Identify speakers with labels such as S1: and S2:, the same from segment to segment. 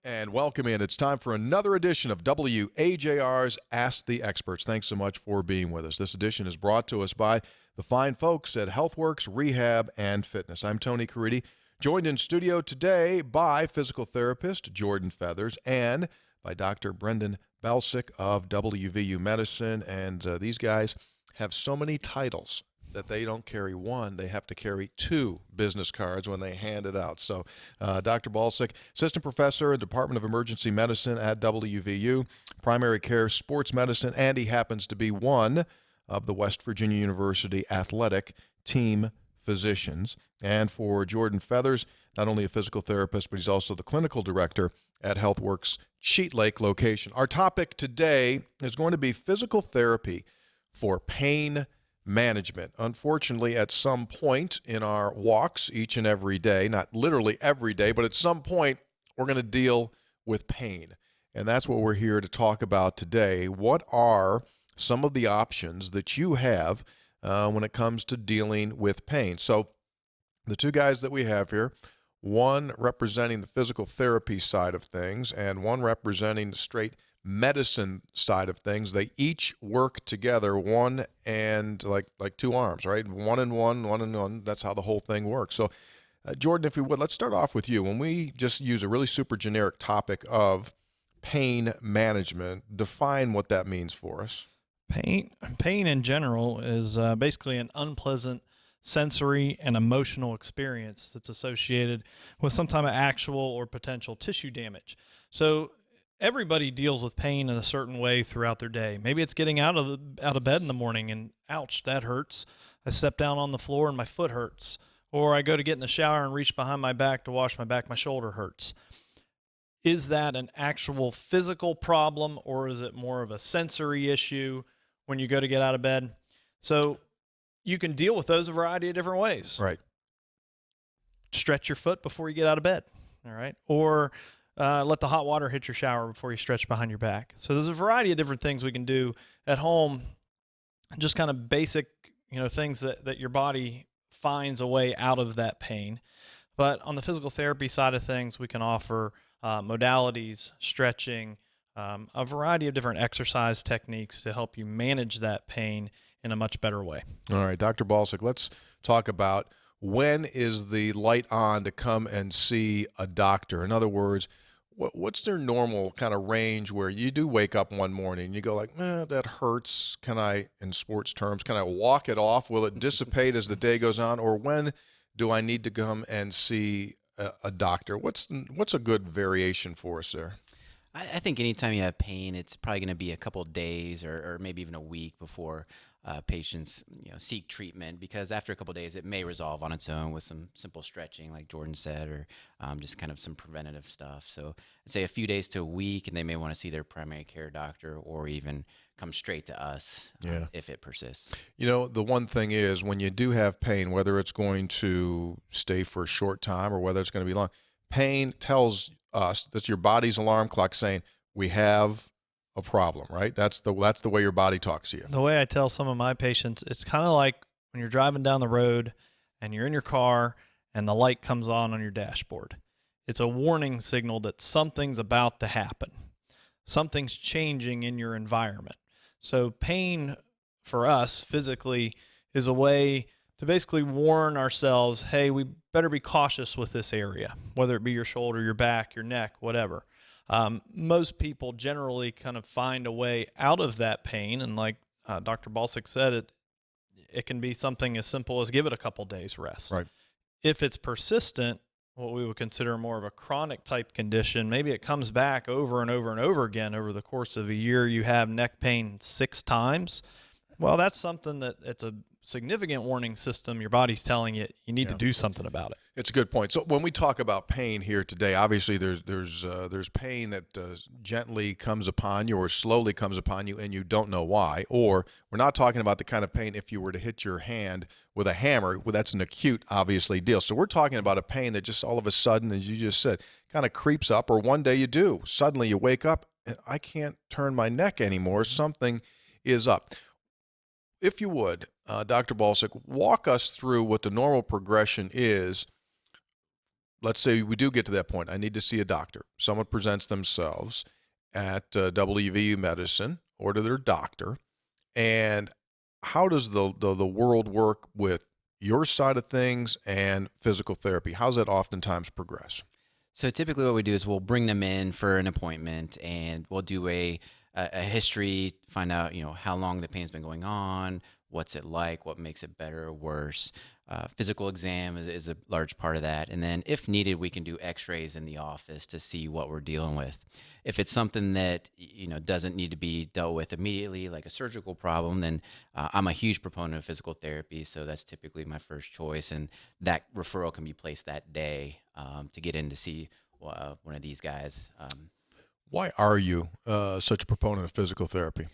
S1: And welcome in. It's time for another edition of WAJR's Ask the Experts. Thanks so much for being with us. This edition is brought to us by the fine folks at HealthWorks, Rehab, and Fitness. I'm Tony Caridi, joined in studio today by physical therapist Jordan Feathers and by Dr. Brendan Balcik of WVU Medicine. And these guys have so many titles that they don't carry one, they have to carry two business cards when they hand it out. So Dr. Balcik, assistant professor in Department of Emergency Medicine at WVU, primary care sports medicine, and he happens to be one of the West Virginia University athletic team physicians. And for Jordan Feathers, not only a physical therapist, but he's also the clinical director at HealthWorks Cheat Lake location. Our topic today is going to be physical therapy for pain management. Unfortunately, at some point in our walks each and every day, not literally every day, but at some point, we're going to deal with pain. And that's what we're here to talk about today. What are some of the options that you have when it comes to dealing with pain? So the two guys that we have here, one representing the physical therapy side of things and one representing the straight medicine side of things, they each work together, one and like two arms, right? One and one. That's how the whole thing works. So, Jordan, if you would, let's start off with you. When we just use a really super generic topic of pain management, define what that means for us.
S2: Pain in general is basically an unpleasant sensory and emotional experience that's associated with some type of actual or potential tissue damage. So everybody deals with pain in a certain way throughout their day. Maybe it's getting out of bed in the morning and ouch, that hurts. I step down on the floor and my foot hurts. Or I go to get in the shower and reach behind my back to wash my back, my shoulder hurts. Is that an actual physical problem, or is it more of a sensory issue when you go to get out of bed? So you can deal with those a variety of different ways.
S1: Right.
S2: Stretch your foot before you get out of bed. All right. Or let the hot water hit your shower before you stretch behind your back. So there's a variety of different things we can do at home, just kind of basic, things that your body finds a way out of that pain. But on the physical therapy side of things, we can offer modalities, stretching, a variety of different exercise techniques to help you manage that pain in a much better way.
S1: All right, Dr. Balcik, let's talk about when is the light on to come and see a doctor? In other words, what's their normal kind of range where you do wake up one morning and you go like, that hurts. Can I, in sports terms, can I walk it off? Will it dissipate as the day goes on? Or when do I need to come and see a doctor? What's a good variation for us there?
S3: I think anytime you have pain, it's probably going to be a couple of days or maybe even a week before patients seek treatment, because after a couple of days it may resolve on its own with some simple stretching like Jordan said, or just kind of some preventative stuff. So I'd say a few days to a week, and they may want to see their primary care doctor or even come straight to us if it persists.
S1: The one thing is, when you do have pain, whether it's going to stay for a short time or whether it's going to be long, pain tells us that's your body's alarm clock saying we have a problem, right? That's the way your body talks to you.
S2: The way I tell some of my patients, it's kind of like when you're driving down the road and you're in your car and the light comes on your dashboard. It's a warning signal that something's about to happen. Something's changing in your environment. So pain for us physically is a way to basically warn ourselves, hey, we better be cautious with this area, whether it be your shoulder, your back, your neck, whatever. Most people generally kind of find a way out of that pain. And like Dr. Balcik said, it can be something as simple as give it a couple days rest.
S1: Right.
S2: If it's persistent, what we would consider more of a chronic type condition, maybe it comes back over and over and over again over the course of a year. You have neck pain 6 times. Well, that's something that it's a significant warning system. Your body's telling you need to do something about it.
S1: It's a good point. So when we talk about pain here today, obviously there's pain that gently comes upon you or slowly comes upon you and you don't know why. Or we're not talking about the kind of pain if you were to hit your hand with a hammer. Well, that's an acute, obviously, deal. So we're talking about a pain that just all of a sudden, as you just said, kind of creeps up, or one day you do. Suddenly you wake up and I can't turn my neck anymore. Something is up. If you would, Dr. Balcik, walk us through what the normal progression is. let's say we do get to that point. I need to see a doctor. Someone presents themselves at WVU Medicine or to their doctor. And how does the world work with your side of things and physical therapy? How's that oftentimes progress?
S3: So typically what we do is we'll bring them in for an appointment, and we'll do a history, find out, how long the pain's been going on, what's it like, what makes it better or worse. Physical exam is a large part of that. And then if needed, we can do x-rays in the office to see what we're dealing with. If it's something that, doesn't need to be dealt with immediately, like a surgical problem, then I'm a huge proponent of physical therapy. So that's typically my first choice. And that referral can be placed that day to get in to see one of these guys.
S1: Why are you such a proponent of physical therapy?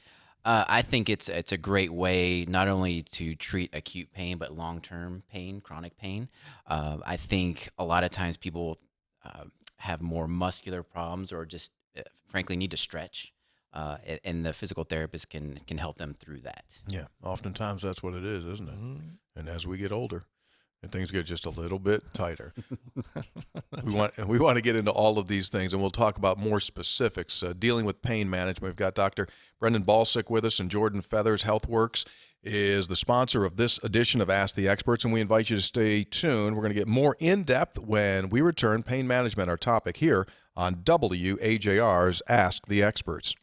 S3: I think it's a great way not only to treat acute pain, but long-term pain, chronic pain. I think a lot of times people have more muscular problems or just frankly need to stretch, and the physical therapist can help them through that.
S1: Yeah, oftentimes that's what it is, isn't it? Mm-hmm. And as we get older, and things get just a little bit tighter. We want to get into all of these things, and we'll talk about more specifics. Dealing with pain management, we've got Dr. Brendan Balcik with us, and Jordan Feathers. HealthWorks is the sponsor of this edition of Ask the Experts, and we invite you to stay tuned. We're going to get more in-depth when we return. Pain management, our topic here on WAJR's Ask the Experts.